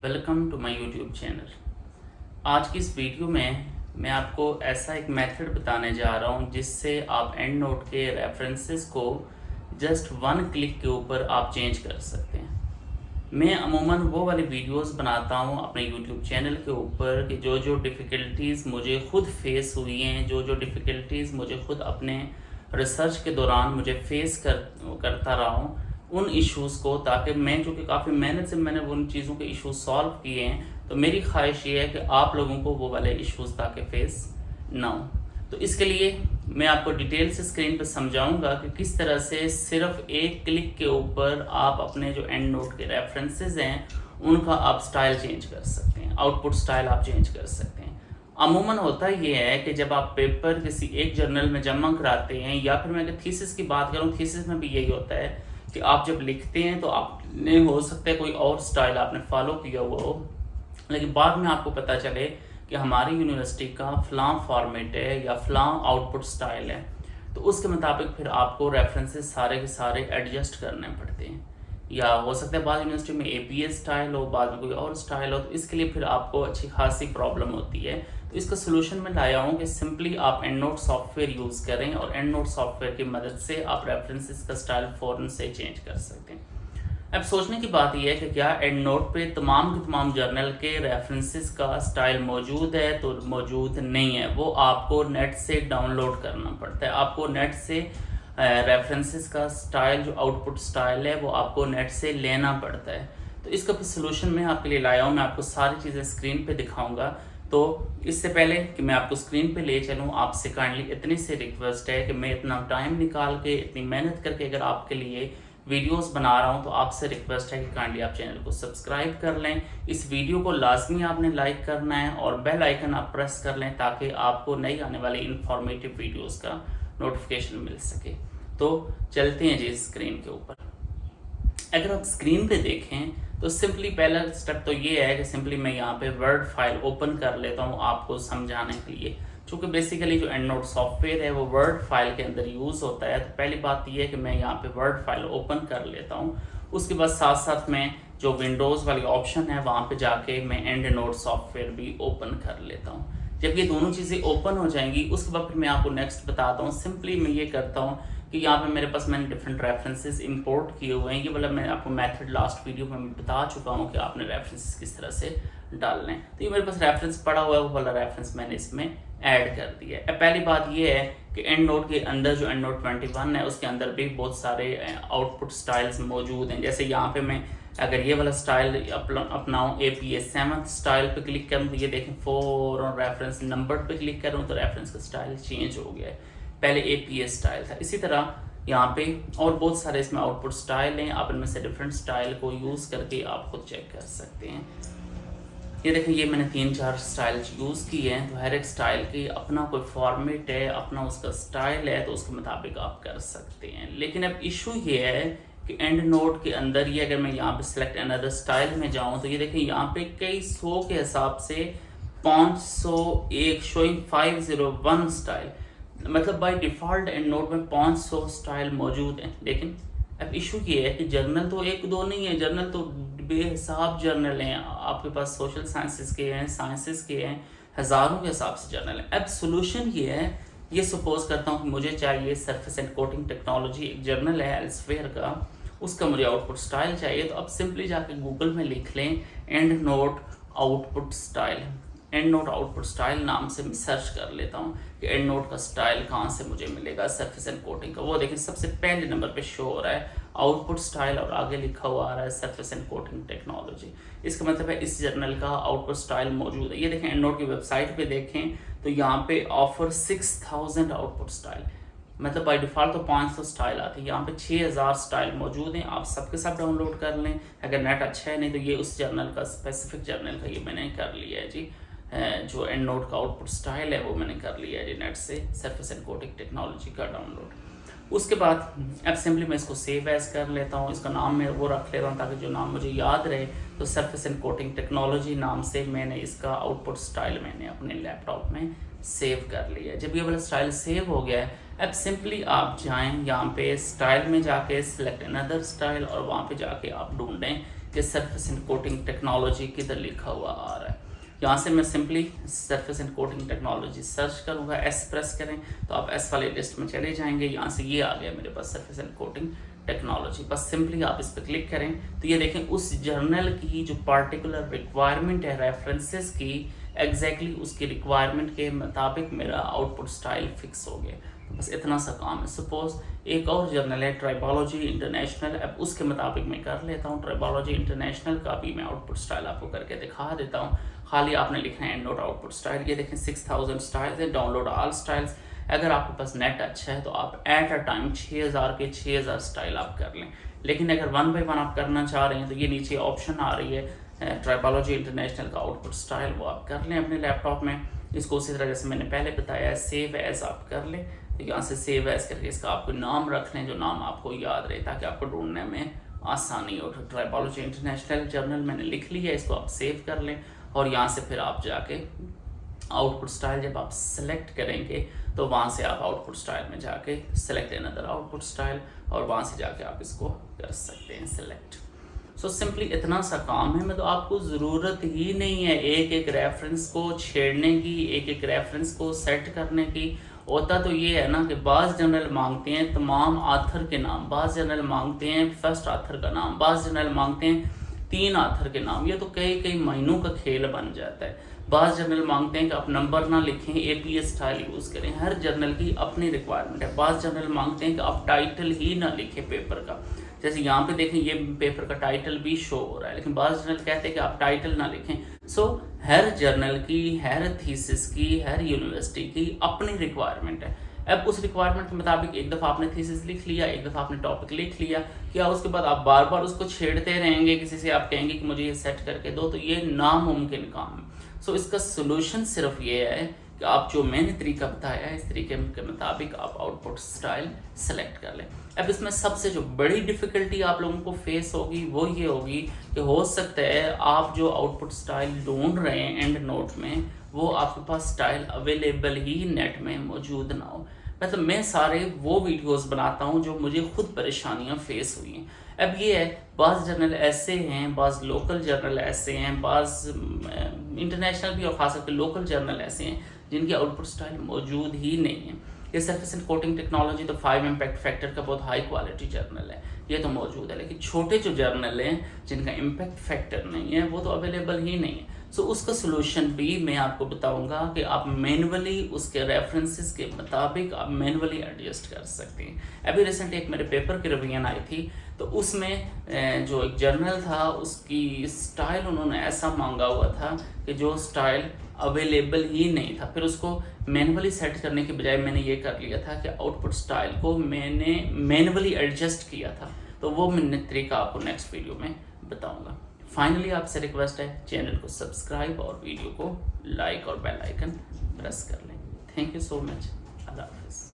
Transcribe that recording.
Welcome to my YouTube channel. आज की इस वीडियो में मैं आपको ऐसा एक मेथड बताने जा रहा हूँ जिससे आप एंड नोट के रेफरेंसेस को जस्ट वन क्लिक के ऊपर आप चेंज कर सकते हैं। मैं अमूमन वो वाली वीडियोस बनाता हूँ अपने यूट्यूब चैनल के ऊपर कि जो जो डिफ़िकल्टीज़ मुझे खुद फेस हुई हैं, जो जो डिफ़िकल्टीज़ मुझे खुद अपने रिसर्च के दौरान मुझे फेस करता रहा हूँ उन इश्यूज़ को, ताकि मैं जो कि काफ़ी मेहनत से मैंने उन चीज़ों के इश्यूज सॉल्व किए हैं, तो मेरी ख्वाहिश ये है कि आप लोगों को वो वाले इश्यूज़ ताकि फेस ना हो। तो इसके लिए मैं आपको डिटेल से स्क्रीन पर समझाऊंगा कि किस तरह से सिर्फ एक क्लिक के ऊपर आप अपने जो एंड नोट के रेफरेंसेस हैं उनका आप स्टाइल चेंज कर सकते हैं, आउटपुट स्टाइल आप चेंज कर सकते हैं। अमूमन होता ये है कि जब आप पेपर किसी एक जर्नल में जमा कराते हैं, या फिर मैं अगर थीसिस की बात करूँ, थीसिस में भी यही होता है कि आप जब लिखते हैं तो आपने हो सकता है कोई और स्टाइल आपने फॉलो किया हुआ हो, लेकिन बाद में आपको पता चले कि हमारी यूनिवर्सिटी का फ़लाँ फॉर्मेट है या फ़लाँ आउटपुट स्टाइल है, तो उसके मुताबिक फिर आपको रेफरेंसेस सारे के सारे एडजस्ट करने पड़ते हैं। या हो सकता है बाद यूनिवर्सिटी में एपीएस स्टाइल हो, बाद में कोई और स्टाइल हो, तो इसके लिए फिर आपको अच्छी खासी प्रॉब्लम होती है। तो इसका सोल्यूशन मैं लाया हूँ कि सिंपली आप एंड नोट सॉफ्टवेयर यूज़ करें और एंड नोट सॉफ्टवेयर की मदद से आप रेफरेंसेस का स्टाइल फ़ौरन से चेंज कर सकते हैं। अब सोचने की बात यह है कि क्या एंड नोट पे तमाम के तमाम जर्नल के रेफरेंसेस का स्टाइल मौजूद है? तो मौजूद नहीं है, वो आपको नेट से डाउनलोड करना पड़ता है। आपको नेट से रेफरेंसेस का स्टाइल, जो आउटपुट स्टाइल है, वो आपको नेट से लेना पड़ता है। तो इसका फिर सोल्यूशन मैं आपके लिए लाया हूँ, मैं आपको सारी चीज़ें स्क्रीन पे दिखाऊंगा। तो इससे पहले कि मैं आपको स्क्रीन पे ले चलूँ, आपसे काइंडली इतनी सी रिक्वेस्ट है कि मैं इतना टाइम निकाल के, इतनी मेहनत करके अगर आपके लिए वीडियोस बना रहा हूं, तो आपसे रिक्वेस्ट है कि काइंडली आप चैनल को सब्सक्राइब कर लें। इस वीडियो को लाजमी आपने लाइक करना है और बेल आइकन आप प्रेस कर लें ताकि आपको नई आने वाली इंफॉर्मेटिव वीडियोस का नोटिफिकेशन मिल सके। तो चलते हैं जी स्क्रीन के ऊपर। अगर आप स्क्रीन पे देखें तो सिंपली पहला स्टेप तो ये है कि सिंपली मैं यहाँ पे वर्ड फाइल ओपन कर लेता हूँ आपको समझाने के लिए। चूँकि बेसिकली जो एंड नोट सॉफ्टवेयर है वो वर्ड फाइल के अंदर यूज़ होता है, तो पहली बात ये है कि मैं यहाँ पे वर्ड फाइल ओपन कर लेता हूँ। उसके बाद साथ साथ में जो विंडोज़ वाली ऑप्शन है वहाँ पे जाके मैं एंड नोट सॉफ्टवेयर भी ओपन कर लेता हूँ। जब ये दोनों चीज़ें ओपन हो जाएंगी उसके बाद फिर मैं आपको नेक्स्ट बताता हूँ। सिंपली मैं ये करता हूँ कि यहाँ पे मेरे पास मैंने डिफरेंट रेफरेंसेस इंपोर्ट किए हुए हैं। ये वाला मैं आपको मेथड लास्ट वीडियो में बता चुका हूँ कि आपने रेफरेंसेस किस तरह से डालने हैं। तो ये मेरे पास रेफरेंस पड़ा हुआ है, वो वाला रेफरेंस मैंने इसमें ऐड कर दिया है। पहली बात ये है कि एंड नोट के अंदर जो एंड नोट 21 है उसके अंदर भी बहुत सारे आउटपुट स्टाइल्स मौजूद हैं। जैसे यहाँ पे मैं अगर ये वाला स्टाइल अपनाऊँ, APS 7th स्टाइल पे क्लिक करूँ तो ये देखें 4 और रेफरेंस नंबर पे क्लिक करूँ तो रेफरेंस का स्टाइल चेंज हो गया है। पहले APS स्टाइल था। इसी तरह यहाँ पे और बहुत सारे इसमें आउटपुट स्टाइल हैं, आप इनमें से डिफरेंट स्टाइल को यूज़ करके आप खुद चेक कर सकते हैं। ये देखें, ये मैंने 3-4 स्टाइल यूज़ किए हैं। तो हर एक स्टाइल की अपना कोई फॉर्मेट है, अपना उसका स्टाइल है, तो उसके मुताबिक आप कर सकते हैं। लेकिन अब इशू ये है कि एंड नोट के अंदर ये अगर मैं यहाँ पे सिलेक्ट अनदर स्टाइल में जाऊँ तो ये देखें यहाँ पे कई 100 के हिसाब से 501 शोइंग 501 स्टाइल, मतलब बाय डिफ़ॉल्ट एंड नोट में 500 स्टाइल मौजूद हैं। लेकिन अब इशू ये है कि जर्नल तो एक दो नहीं है, जर्नल तो बेहिसाब जर्नल हैं। आपके पास सोशल साइंसेस के हैं, साइंसेस के हैं, हज़ारों के हिसाब से जर्नल हैं। अब सोल्यूशन ये है, ये सपोज करता हूँ कि मुझे चाहिए सरफेस एंड कोटिंग टेक्नोलॉजी, एक जर्नल है एल्सवेयर का, उसका मुझे आउटपुट स्टाइल चाहिए। तो अब सिंपली जाके गूगल में लिख लें and note output style, and note output style नाम से मैं सर्च कर लेता हूँ कि एंड नोट का स्टाइल कहाँ से मुझे मिलेगा सरफेस एंड कोटिंग का। वो देखिए सबसे पहले नंबर पे शो हो रहा है आउटपुट स्टाइल और आगे लिखा हुआ आ रहा है सरफेस एंड कोटिंग टेक्नोलॉजी। इसका मतलब है इस जर्नल का आउटपुट स्टाइल मौजूद है। ये देखें, एंड नोट की वेबसाइट पे देखें तो यहाँ पे ऑफर 6000 आउटपुट स्टाइल, मतलब बाय डिफ़ॉल्ट तो 500 स्टाइल आती है। यहाँ पे 6000 स्टाइल मौजूद हैं। आप सबके सब डाउनलोड कर लें अगर नेट अच्छा है, नहीं तो ये उस जर्नल का स्पेसिफिक जर्नल का ये मैंने कर लिया है जी। जो एंड नोट का आउटपुट स्टाइल है वो मैंने कर लिया है जी नेट से, सरफेस एंड कोटिंग टेक्नोलॉजी का डाउनलोड। उसके बाद अब सिंपली मैं इसको सेव एज कर लेता हूँ। इसका नाम मैं वो रख लेता हूँ ताकि जो नाम मुझे याद रहे। तो सरफेस एंड कोटिंग टेक्नोलॉजी नाम से मैंने इसका आउटपुट स्टाइल मैंने अपने लैपटॉप में सेव कर लिया है। जब ये वाला स्टाइल सेव हो गया है, अब सिंपली आप जाएं यहाँ पे स्टाइल में जाके सिलेक्ट अनदर स्टाइल और वहाँ पे जाके आप ढूंढें कि सरफेस एंड कोटिंग टेक्नोलॉजी किधर लिखा हुआ आ रहा है। यहाँ से मैं simply surface and coating technology search करूँगा, एस प्रेस करें तो आप एस वाले लिस्ट में चले जाएंगे। यहाँ से ये आ गया मेरे पास सरफेस एंड कोटिंग टेक्नोलॉजी, बस सिंपली आप इस पर क्लिक करें तो ये देखें उस जर्नल की जो पार्टिकुलर रिक्वायरमेंट है रेफरेंसेस की, एग्जैक्टली उसकी रिक्वायरमेंट के मुताबिक मेरा आउटपुट स्टाइल फिक्स हो गया। तो बस इतना सा काम है। सपोज एक और जर्नल है ट्राइबोलॉजी इंटरनेशनल, अब उसके मुताबिक मैं कर लेता हूँ। ट्राइबोलॉजी इंटरनेशनल का भी मैं आउटपुट स्टाइल आपको करके दिखा देता हूँ। खाली आपने लिखना है एंड नोट आउटपुट स्टाइल। ये देखें 6000 स्टाइल्स है, डाउनलोड ऑल स्टाइल्स। अगर आपके पास नेट अच्छा है तो आप एट अ टाइम 6000 के 6000 स्टाइल आप कर लें। लेकिन अगर 1 बाय 1 आप करना चाह रहे हैं तो ये नीचे ऑप्शन आ रही है ट्राइबोलॉजी इंटरनेशनल का आउटपुट स्टाइल, वो आप कर लें अपने लैपटॉप में। इसको उसी तरह जैसे मैंने पहले बताया है सेव एज आप कर लें। तो यहाँ से सेव एज करके इसका आपको नाम रख लें जो नाम आपको याद रहे, ताकि आपको ढूंढने में आसानी हो। ट्राइबोलॉजी इंटरनेशनल जर्नल मैंने लिख लिया, इसको आप सेव कर लें और यहाँ से फिर आप जाके आउटपुट स्टाइल जब आप सेलेक्ट करेंगे तो वहाँ से आप आउटपुट स्टाइल में जाके सेलेक्ट अनदर आउटपुट स्टाइल और वहाँ से जाके आप इसको कर सकते हैं सेलेक्ट। सो सिंपली इतना सा काम है। मतलब आपको ज़रूरत ही नहीं है एक एक रेफरेंस को छेड़ने की, एक एक रेफरेंस को सेट करने की। होता तो ये है ना कि बाज़ जर्नल मांगते हैं तमाम आथर के नाम, बाज़ जर्नल मांगते हैं फर्स्ट आथर का नाम, बाज़ जर्नल मांगते हैं 3 आथर के नाम। ये तो कई कई महीनों का खेल बन जाता है। बाज़ जर्नल मांगते हैं कि आप नंबर ना लिखें, APS स्टाइल यूज़ करें। हर जर्नल की अपनी रिक्वायरमेंट है। बाज़ जर्नल मांगते हैं कि आप टाइटल ही ना लिखें पेपर का। जैसे यहाँ पे देखें ये पेपर का टाइटल भी शो हो रहा है, लेकिन बाज़ जर्नल कहते हैं कि आप टाइटल ना लिखें। सो हर जर्नल की, हर थीसिस की, हर यूनिवर्सिटी की अपनी रिक्वायरमेंट है। अब उस रिक्वायरमेंट के मुताबिक एक दफ़ा आपने थीसिस लिख लिया, एक दफ़ा आपने टॉपिक लिख लिया, क्या उसके बाद आप बार बार उसको छेड़ते रहेंगे, किसी से आप कहेंगे कि मुझे ये सेट करके दो, तो ये नामुमकिन काम है। सो इसका सोल्यूशन सिर्फ ये है कि आप जो मैंने तरीका बताया है इस तरीके के मुताबिक आप आउटपुट स्टाइल सेलेक्ट कर लें। अब इसमें सबसे जो बड़ी डिफ़िकल्टी आप लोगों को फेस होगी वो ये होगी कि हो सकता है आप जो आउटपुट स्टाइल ढूंढ रहे हैं एंड नोट में वो आपके पास स्टाइल अवेलेबल ही नेट में मौजूद ना हो। मतलब मैं सारे वो वीडियोस बनाता हूँ जो मुझे खुद परेशानियाँ फेस हुई हैं। अब ये है बाज़ जर्नल ऐसे हैं, बाज़ लोकल जर्नल ऐसे हैं, बाज़ इंटरनेशनल भी और ख़ास करके लोकल जर्नल ऐसे हैं जिनकी आउटपुट स्टाइल मौजूद ही नहीं है। ये सरफेस एंड कोटिंग टेक्नोलॉजी तो 5 इम्पैक्ट फैक्टर का बहुत हाई क्वालिटी जर्नल है, ये तो मौजूद है। लेकिन छोटे जो जर्नल हैं जिनका इम्पैक्ट फैक्टर नहीं है वो तो अवेलेबल ही नहीं है। सो उसका सोल्यूशन भी मैं आपको बताऊंगा कि आप मैनुअली उसके रेफरेंसेस के मुताबिक आप मैनुअली एडजस्ट कर सकते हैं। अभी रिसेंट एक मेरे पेपर की रिवीजन आई थी तो उसमें जो एक जर्नल था उसकी स्टाइल उन्होंने ऐसा मांगा हुआ था कि जो स्टाइल अवेलेबल ही नहीं था। फिर उसको मैनुअली सेट करने के बजाय मैंने ये कर लिया था कि आउटपुट स्टाइल को मैंने मैनुअली एडजस्ट किया था। तो वो मैंने तरीका आपको नेक्स्ट वीडियो में बताऊंगा। फाइनली आपसे रिक्वेस्ट है चैनल को सब्सक्राइब और वीडियो को लाइक और बेल आइकन प्रेस कर लें। Thank you so much. अल्लाह हाफ़िज़।